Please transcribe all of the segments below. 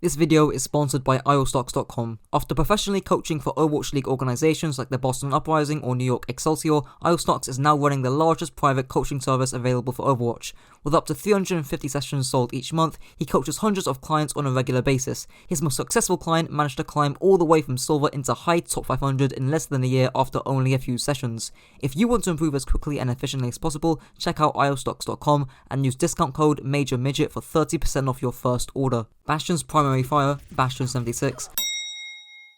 This video is sponsored by ioStux.com. After professionally coaching for Overwatch League organizations like the Boston Uprising or New York Excelsior, ioStux is now running the largest private coaching service available for Overwatch. With up to 350 sessions sold each month, he coaches hundreds of clients on a regular basis. His most successful client managed to climb all the way from silver into high top 500 in less than a year after only a few sessions. If you want to improve as quickly and efficiently as possible, check out ioStux.com and use discount code MAJORMIDGET for 30% off your first order. Bastion's primary fire, Bastion 76,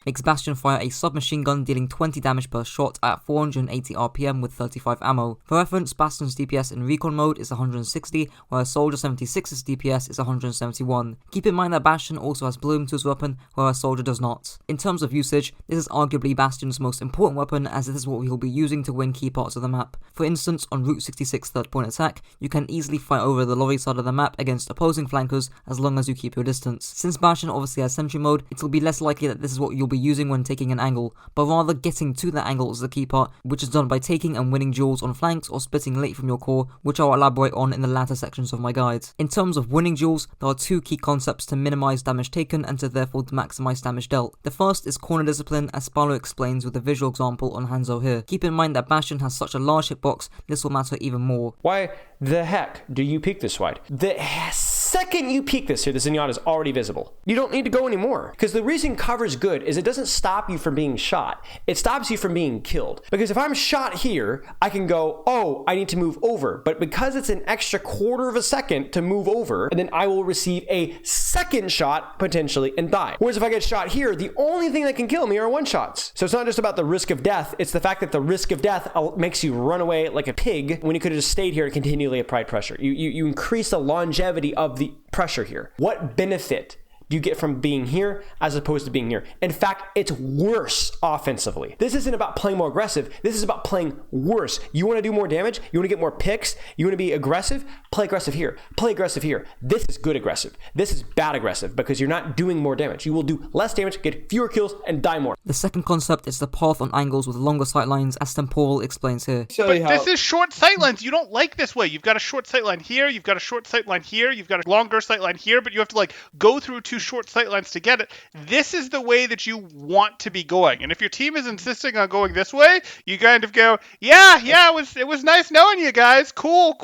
makes Bastion fire a submachine gun dealing 20 damage per shot at 480 RPM with 35 ammo. For reference, Bastion's DPS in Recon mode is 160, whereas Soldier 76's DPS is 171. Keep in mind that Bastion also has Bloom to his weapon, whereas Soldier does not. In terms of usage, this is arguably Bastion's most important weapon, as this is what he will be using to win key parts of the map. For instance, on Route 66 third point attack, you can easily fight over the lorry side of the map against opposing flankers as long as you keep your distance. Since Bastion obviously has Sentry mode, it will be less likely that this is what you'll be using when taking an angle, but rather getting to that angle is the key part, which is done by taking and winning duels on flanks or splitting late from your core, which I'll elaborate on in the latter sections of my guides. In terms of winning duels, there are two key concepts to minimize damage taken and to therefore maximize damage dealt. The first is corner discipline, as Spalo explains with a visual example on Hanzo here. Keep in mind that Bastion has such a large hitbox, this will matter even more. Why the heck do you peek this wide? The second you peek this here, the Zenyatta is already visible. You don't need to go anymore. Because the reason cover's good is it doesn't stop you from being shot. It stops you from being killed. Because if I'm shot here, I can go, oh, I need to move over. But because it's an extra quarter of a second to move over, and then I will receive a second shot potentially and die. Whereas if I get shot here, the only thing that can kill me are one shots. So it's not just about the risk of death. It's the fact that the risk of death makes you run away like a pig when you could have just stayed here and continually applied pressure. You increase the longevity of the pressure here. What benefit do you get from being here as opposed to being here? In fact, it's worse offensively. This isn't about playing more aggressive. This is about playing worse. You want to do more damage? You want to get more picks? You want to be aggressive? Play aggressive here. Play aggressive here. This is good aggressive. This is bad aggressive because you're not doing more damage. You will do less damage, get fewer kills, and die more. The second concept is the path on angles with longer sightlines, as Temporal explains here. But this is short sightlines. You don't like this way. You've got a short sightline here. You've got a short sightline here. You've got a longer sightline here, but you have to like go through two short sightlines to get it. This is the way that you want to be going. And if your team is insisting on going this way, you kind of go, yeah, it was nice knowing you guys. Cool.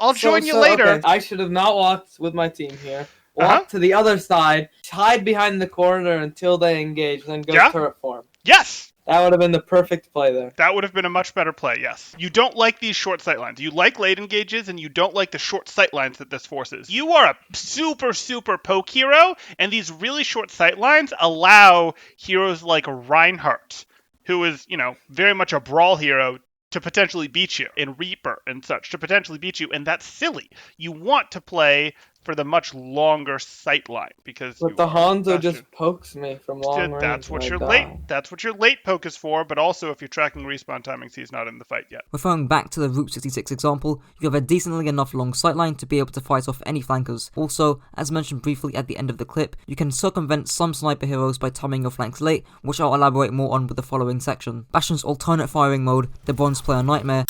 I'll join you later. Okay. I should have not walked with my team here. Walk to the other side, hide behind the corner until they engage, then go turret form. Yes! That would have been the perfect play there. That would have been a much better play, yes. You don't like these short sightlines. You like late engages, and you don't like the short sightlines that this forces. You are a super poke hero, and these really short sightlines allow heroes like Reinhardt, who is, very much a Brawl hero, to potentially beat you, and Reaper and such, to potentially beat you, and that's silly. You want to play for the much longer sightline because but the Hanzo just pokes me from long range. That's what your late poke is for, but also if you're tracking respawn timings, he's not in the fight yet. Referring back to the Route 66 example, you have a decently enough long sightline to be able to fight off any flankers. Also, as mentioned briefly at the end of the clip, you can circumvent some sniper heroes by timing your flanks late, which I'll elaborate more on with the following section. Bastion's alternate firing mode, the Bronze Player Nightmare,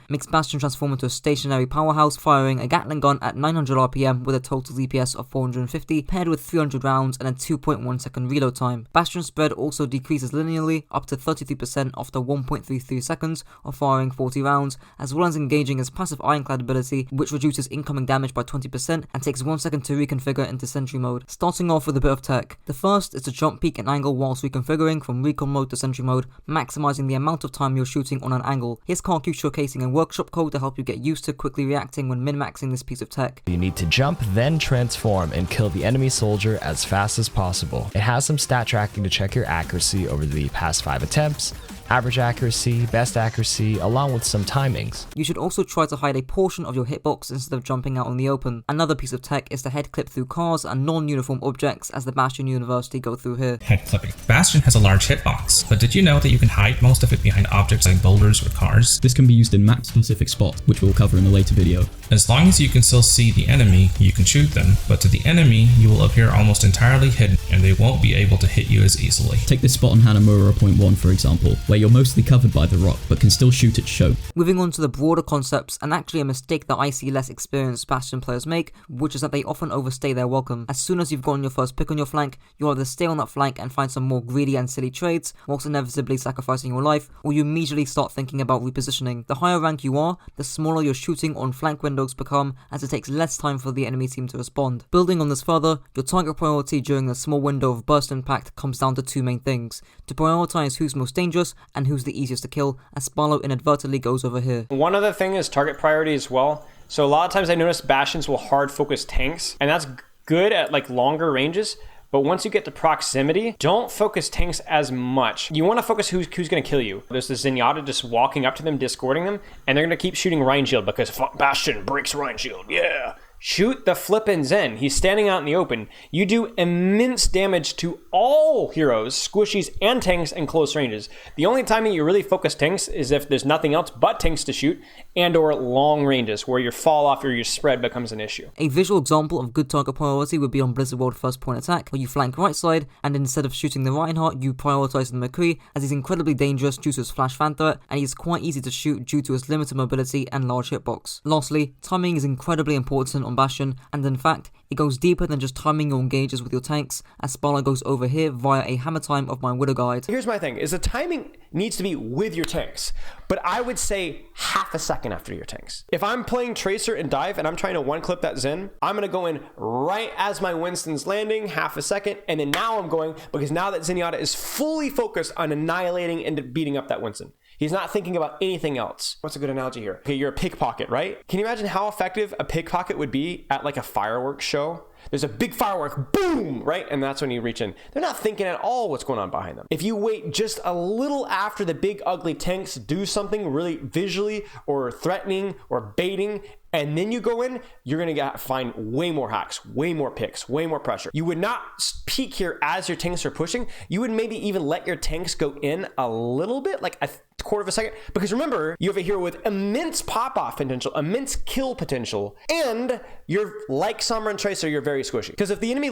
makes Bastion transform into a stationary powerhouse, firing a Gatling gun at 900 RPM with a total DPS of 450, paired with 300 rounds and a 2.1 second reload time. Bastion spread also decreases linearly up to 33% after 1.33 seconds of firing 40 rounds, as well as engaging his passive Ironclad ability, which reduces incoming damage by 20% and takes 1 second to reconfigure into Sentry mode. Starting off with a bit of tech. The first is to jump peak and angle whilst reconfiguring from Recon mode to Sentry mode, maximizing the amount of time you're shooting on an angle. Here's Karku showcasing a workshop code to help you get used to quickly reacting when min-maxing this piece of tech. You need to jump, then transform, and kill the enemy soldier as fast as possible. It has some stat tracking to check your accuracy over the past 5 attempts, average accuracy, best accuracy, along with some timings. You should also try to hide a portion of your hitbox instead of jumping out in the open. Another piece of tech is to head clip through cars and non-uniform objects, as the Bastion University go through here. Head clipping. Bastion has a large hitbox, but did you know that you can hide most of it behind objects like boulders or cars? This can be used in map-specific spots, which we'll cover in a later video. As long as you can still see the enemy, you can shoot them, but to the enemy, you will appear almost entirely hidden, and they won't be able to hit you as easily. Take this spot on Hanamura point 1 for example, where where you're mostly covered by the rock but can still shoot at show. Moving on to the broader concepts, and actually a mistake that I see less experienced Bastion players make, which is that they often overstay their welcome. As soon as you've gotten your first pick on your flank, you either stay on that flank and find some more greedy and silly trades, whilst inevitably sacrificing your life, or you immediately start thinking about repositioning. The higher rank you are, the smaller your shooting on flank windows become, as it takes less time for the enemy team to respond. Building on this further, your target priority during the small window of burst impact comes down to two main things: to prioritize who's most dangerous and who's the easiest to kill, as Sparlow inadvertently goes over here. One other thing is target priority as well. So a lot of times I notice Bastions will hard focus tanks, and that's good at like longer ranges. But once you get to proximity, don't focus tanks as much. You want to focus who's going to kill you. There's this Zenyatta just walking up to them, discording them, and they're going to keep shooting Ryan Shield because Bastion breaks Ryan Shield. Yeah. Shoot the flippin' Zen. He's standing out in the open. You do immense damage to all heroes, squishies, and tanks in close ranges. The only time that you really focus tanks is if there's nothing else but tanks to shoot, and or long ranges where your fall off or your spread becomes an issue. A visual example of good target priority would be on Blizzard World First Point Attack, where you flank right side, and instead of shooting the Reinhardt, you prioritize the McCree, as he's incredibly dangerous due to his flash fan threat, and he's quite easy to shoot due to his limited mobility and large hitbox. Lastly, timing is incredibly important on Bastion, and in fact, it goes deeper than just timing your engages with your tanks, as Sparlow goes over here via a hammer time of my Widow Guide. Here's my thing, is the timing needs to be with your tanks, but I would say half a second after your tanks. If I'm playing Tracer and Dive and I'm trying to one-clip that Zen, I'm going to go in right as my Winston's landing, half a second, and then now I'm going, because now that Zenyatta is fully focused on annihilating and beating up that Winston. He's not thinking about anything else. What's a good analogy here? Okay, you're a pickpocket, right? Can you imagine how effective a pickpocket would be at like a fireworks show? There's a big firework, boom, right? And that's when you reach in. They're not thinking at all what's going on behind them. If you wait just a little after the big ugly tanks do something really visually or threatening or baiting, and then you go in, you're gonna find way more hacks, way more picks, way more pressure. You would not peek here as your tanks are pushing. You would maybe even let your tanks go in a little bit, like a quarter of a second, because remember, you have a hero with immense pop-off potential, immense kill potential, and you're like Summer and Tracer, you're very squishy. Because if the enemy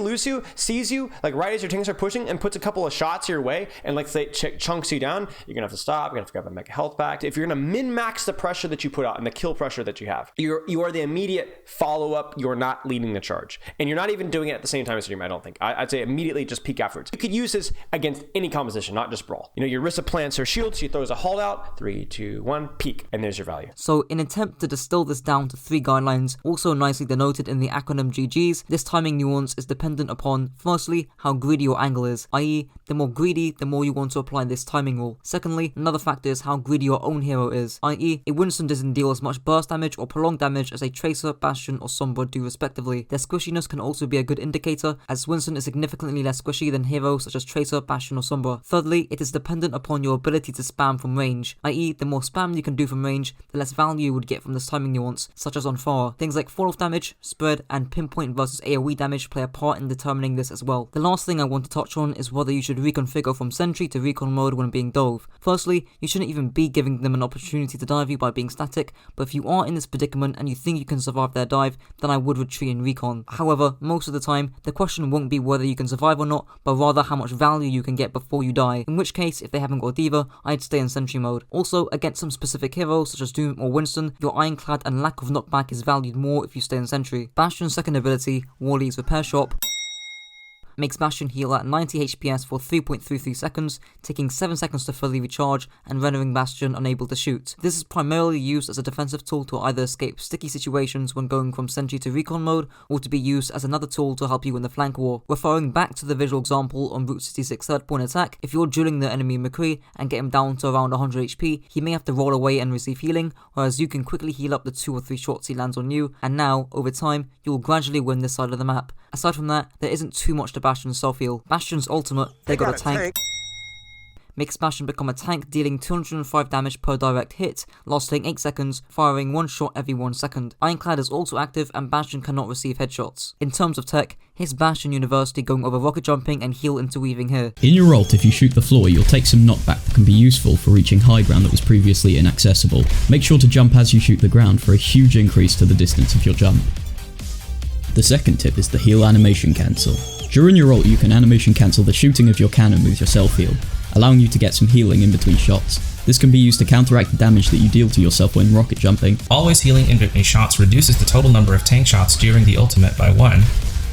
sees you, like right as your tanks are pushing and puts a couple of shots your way, and like say chunks you down, you're gonna have to stop, you're gonna have to grab a mega health pack. If you're gonna min-max the pressure that you put out and the kill pressure that you have, you are the immediate follow-up, you're not leading the charge. And you're not even doing it at the same time as your team, I don't think. I'd say immediately just peek afterwards. You could use this against any composition, not just Brawl. You know, your Rissa plants her shield, she throws a hold out, 3, 2, 1, peek, and there's your value. So in an attempt to distill this down to 3 guidelines, also nicely denoted in the acronym GGs, this timing nuance is dependent upon, firstly, how greedy your angle is, i.e. the more greedy, the more you want to apply this timing rule. Secondly, another factor is how greedy your own hero is, i.e. a Winston doesn't deal as much burst damage or prolonged damage as a Tracer, Bastion, or Sombra do respectively. Their squishiness can also be a good indicator, as Winston is significantly less squishy than heroes such as Tracer, Bastion, or Sombra. Thirdly, it is dependent upon your ability to spam from range, i.e. the more spam you can do from range, the less value you would get from this timing nuance, such as on Pharah. Things like fall off damage, spread, and pinpoint versus AoE damage play a part in determining this as well. The last thing I want to touch on is whether you should reconfigure from Sentry to Recon mode when being dove. Firstly, you shouldn't even be giving them an opportunity to dive you by being static, but if you are in this predicament and you think you can survive their dive, then I would retreat in Recon. However, most of the time, the question won't be whether you can survive or not, but rather how much value you can get before you die, in which case, if they haven't got a diva, I'd stay in Sentry mode. Also, against some specific heroes such as Doom or Winston, your Ironclad and lack of knockback is valued more if you stay in Sentry. Bastion's second ability, Wally's Repair Shop, makes Bastion heal at 90 HPS for 3.33 seconds, taking 7 seconds to fully recharge and rendering Bastion unable to shoot. This is primarily used as a defensive tool to either escape sticky situations when going from Sentry to Recon mode, or to be used as another tool to help you in the flank war. Referring back to the visual example on Route 66 third point attack, if you're dueling the enemy McCree and get him down to around 100 HP, he may have to roll away and receive healing, whereas you can quickly heal up the 2 or 3 shots he lands on you, and now, over time, you will gradually win this side of the map. Aside from that, there isn't too much to Bastion's Self-Heal. Bastion's ultimate, They Got a Tank, makes Bastion become a tank, dealing 205 damage per direct hit, lasting 8 seconds, firing 1 shot every 1 second. Ironclad is also active and Bastion cannot receive headshots. In terms of tech, here's BastionUniversity going over rocket jumping and heal interweaving here. In your ult, if you shoot the floor, you'll take some knockback that can be useful for reaching high ground that was previously inaccessible. Make sure to jump as you shoot the ground for a huge increase to the distance of your jump. The second tip is the heal animation cancel. During your ult, you can animation cancel the shooting of your cannon with your self-heal. allowing you to get some healing in between shots. This can be used to counteract the damage that you deal to yourself when rocket jumping. Always healing in between shots reduces the total number of tank shots during the ultimate by 1,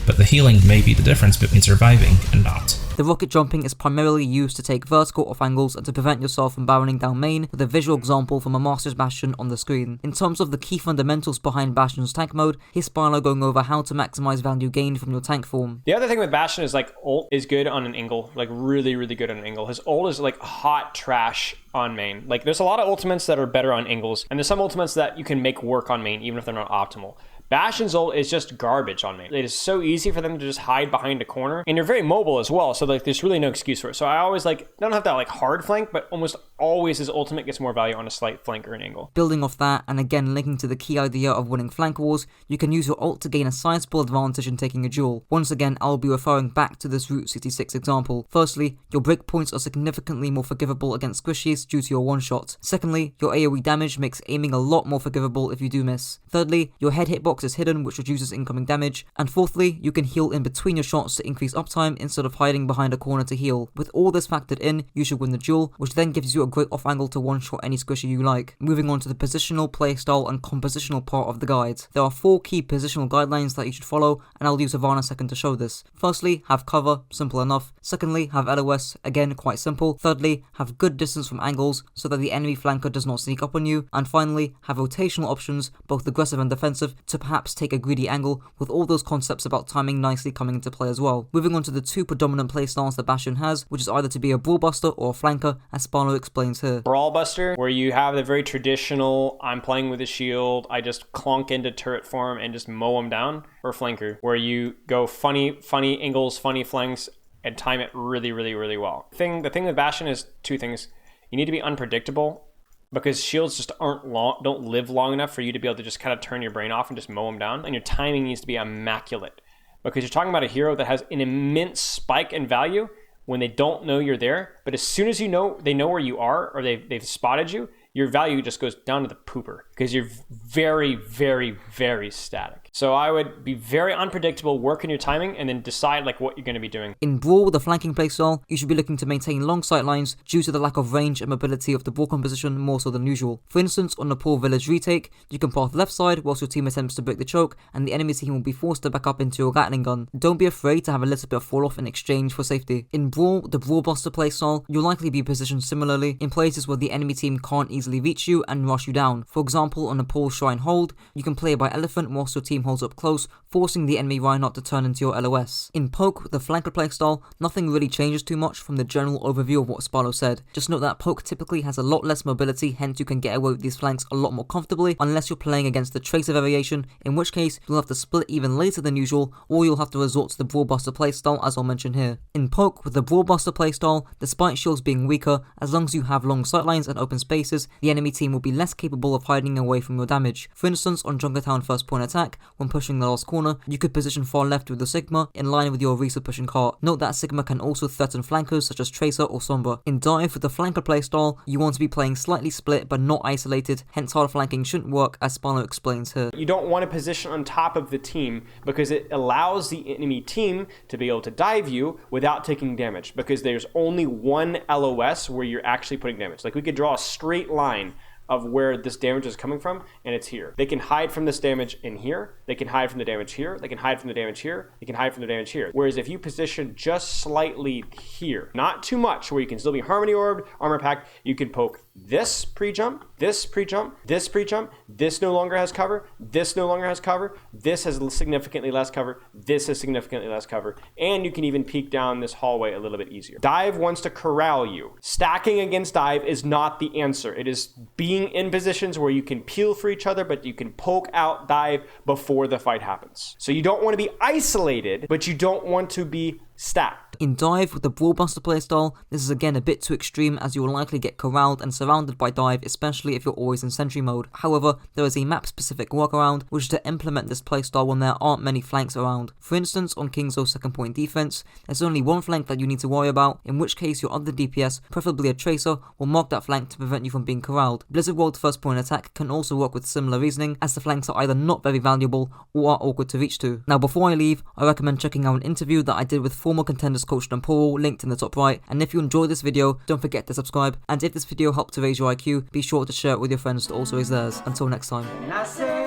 but the healing may be the difference between surviving and not. The rocket jumping is primarily used to take vertical off angles and to prevent yourself from barreling down main, with a visual example from a Master's Bastion on the screen. In terms of the key fundamentals behind Bastion's tank mode, here's Spilo going over how to maximize value gained from your tank form. The other thing with Bastion is like ult is good on an angle, like really, really good on an angle. His ult is like hot trash on main. Like there's a lot of ultimates that are better on angles, and there's some ultimates that you can make work on main even if they're not optimal. Bastion's ult is just garbage on main. It is so easy for them to just hide behind a corner, and you're very mobile as well, so like there's really no excuse for it. So I always don't have that like hard flank, but almost always his ultimate gets more value on a slight flank or an angle. Building off that, and again linking to the key idea of winning flank wars, you can use your ult to gain a sizable advantage in taking a duel. Once again, I'll be referring back to this Route 66 example. Firstly, your breakpoints are significantly more forgivable against squishies due to your one-shot. Secondly, your AoE damage makes aiming a lot more forgivable if you do miss. Thirdly, your head hitbox is hidden, which reduces incoming damage. And fourthly, you can heal in between your shots to increase uptime instead of hiding behind a corner to heal. With all this factored in, you should win the duel, which then gives you a great off angle to one-shot any squishy you like. Moving on to the positional, playstyle, and compositional part of the guide. There are 4 key positional guidelines that you should follow, and I'll use Havana second to show this. Firstly, have cover, simple enough. Secondly, have LOS, again quite simple. Thirdly, have good distance from angles so that the enemy flanker does not sneak up on you. And finally, have rotational options, both aggressive and defensive, to perhaps take a greedy angle, with all those concepts about timing nicely coming into play as well. Moving on to the 2 predominant playstyles that Bastion has, which is either to be a Brawl buster or a flanker, as Spano explains here. Brawl buster, where you have the very traditional, I'm playing with a shield, I just clonk into turret form and just mow them down, or flanker, where you go funny angles, funny flanks, and time it really, really, really well. The thing with Bastion is 2 things. You need to be unpredictable, because shields just don't live long enough for you to be able to just kind of turn your brain off and just mow them down. And your timing needs to be immaculate, because you're talking about a hero that has an immense spike in value when they don't know you're there. But as soon as they know where you are, or they've spotted you, your value just goes down to the pooper, because you're very, very, very static. So I would be very unpredictable, work on your timing, and then decide like what you're going to be doing. In Brawl with the flanking playstyle, you should be looking to maintain long sight lines due to the lack of range and mobility of the Brawl composition more so than usual. For instance, on the Poor Village retake, you can path left side whilst your team attempts to break the choke, and the enemy team will be forced to back up into your Gatling gun. Don't be afraid to have a little bit of fall off in exchange for safety. In Brawl, the Brawl Buster playstyle, you'll likely be positioned similarly in places where the enemy team can't easily reach you and rush you down. For example, on a Paul Shrine hold, you can play by elephant whilst your team holds up close, forcing the enemy Reinhardt to turn into your LOS. In Poke, the flanker playstyle, nothing really changes too much from the general overview of what Spalo said. Just note that Poke typically has a lot less mobility, hence you can get away with these flanks a lot more comfortably, unless you're playing against the Tracer variation, in which case you'll have to split even later than usual, or you'll have to resort to the Brawl Buster playstyle as I'll mention here. In Poke, with the Brawl Buster playstyle, despite shields being weaker, as long as you have long sightlines and open spaces, the enemy team will be less capable of hiding away from your damage. For instance, on Junkertown first point attack, when pushing the last corner, you could position far left with the Sigma, in line with your Risa pushing cart. Note that Sigma can also threaten flankers such as Tracer or Sombra. In Dive, with the flanker playstyle, you want to be playing slightly split but not isolated, hence hard flanking shouldn't work, as Spano explains here. You don't want to position on top of the team, because it allows the enemy team to be able to dive you without taking damage, because there's only one LOS where you're actually putting damage. Like we could draw a straight line of where this damage is coming from, and it's here. They can hide from this damage in here, they can hide from the damage here, they can hide from the damage here, they can hide from the damage here. Whereas if you position just slightly here, not too much, where you can still be Harmony Orbed, Armor Packed, you can poke this pre-jump, this pre-jump, this pre-jump, this no longer has cover, this no longer has cover, this has significantly less cover, this has significantly less cover, and you can even peek down this hallway a little bit easier. Dive wants to corral you. Stacking against Dive is not the answer. It is being in positions where you can peel for each other, but you can poke out Dive before the fight happens. So you don't want to be isolated, but you don't want to be stacked. In Dive, with the Brawl Buster playstyle, this is again a bit too extreme, as you will likely get corralled and surrounded by Dive, especially if you're always in Sentry mode. However, there is a map-specific workaround, which is to implement this playstyle when there aren't many flanks around. For instance, on Kingzo's second point defense, there's only one flank that you need to worry about, in which case your other DPS, preferably a Tracer, will mark that flank to prevent you from being corralled. Blizzard World first point attack can also work with similar reasoning, as the flanks are either not very valuable or are awkward to reach to. Now before I leave, I recommend checking out an interview that I did with former Contenders coach Temporal, linked in the top right. And if you enjoyed this video, don't forget to subscribe. And if this video helped to raise your IQ, be sure to share it with your friends to also raise theirs. Until next time.